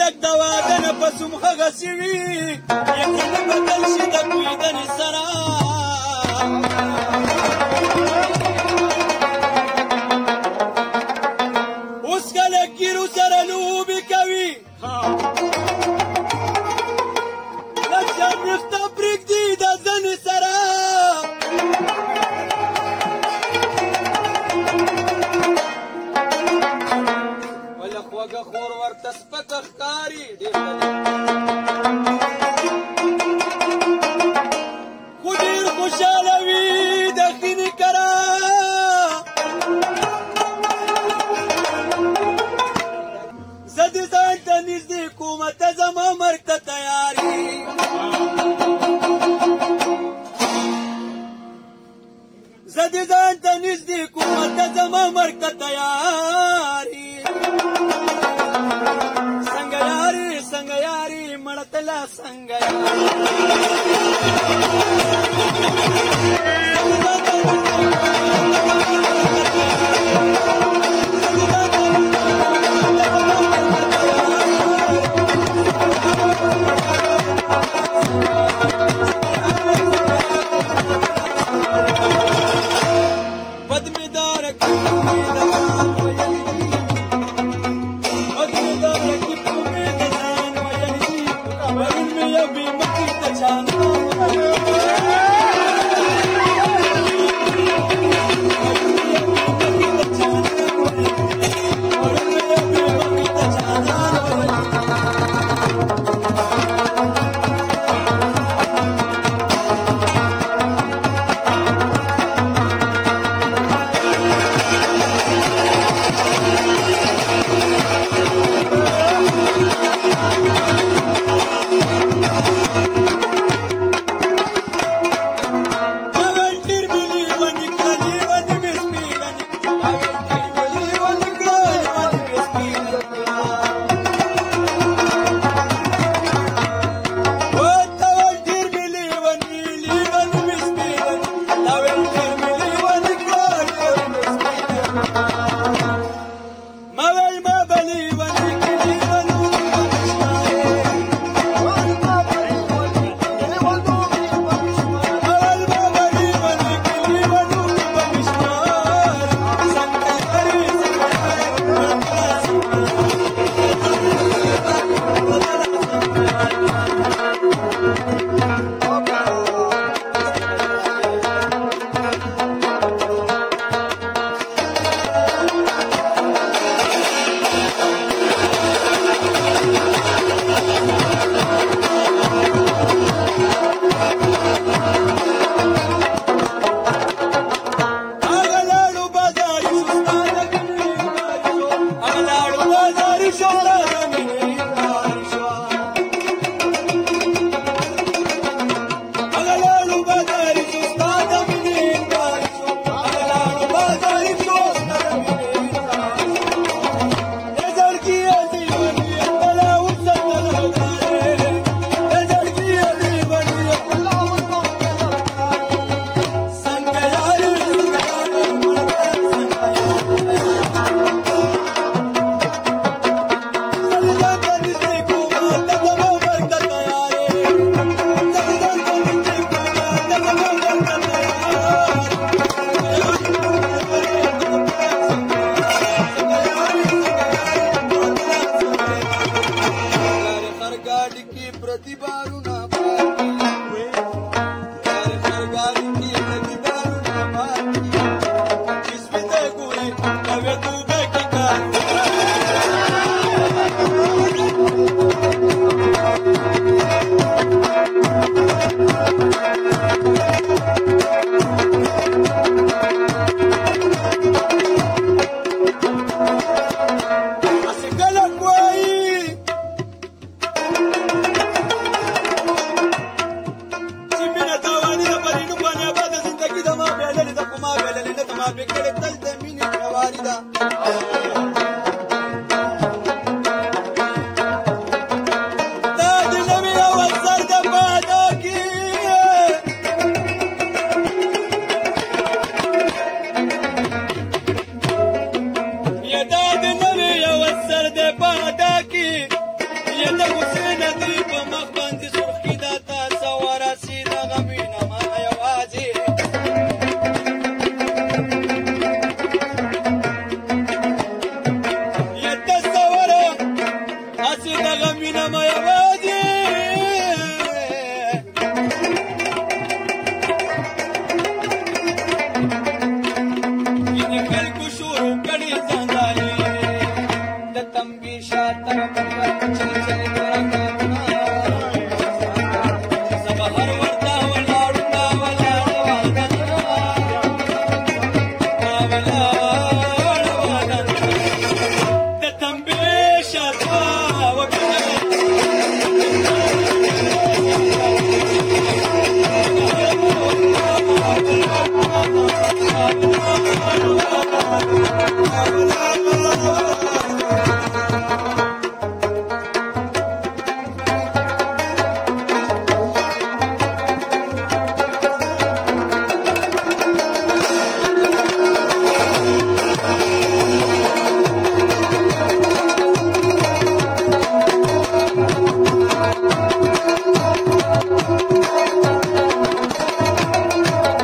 خلق د واده نه پس هم هغسې وي یقین بدل شي د کویدنې سره اوس خلک ګیرو سره لوبې کوي لکه ویښته پرېږدي د زنې سره بله خوږه خور ورته سپکه ښکاري خو ډېر خوشحاله وي د خینې کره زه دې ځان ته نږدې کومه ته زما مرګ ته تیار یې زه دې ځان ته نږدې کومه ته زما مرګ ته تیار یې څنګه یارې څنګه یارې مړه تله څنګه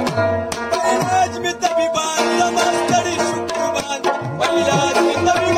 पहिलाच मी तबीबान, नमाज करी शुक्रबान, पहिलाच मी तबीबान.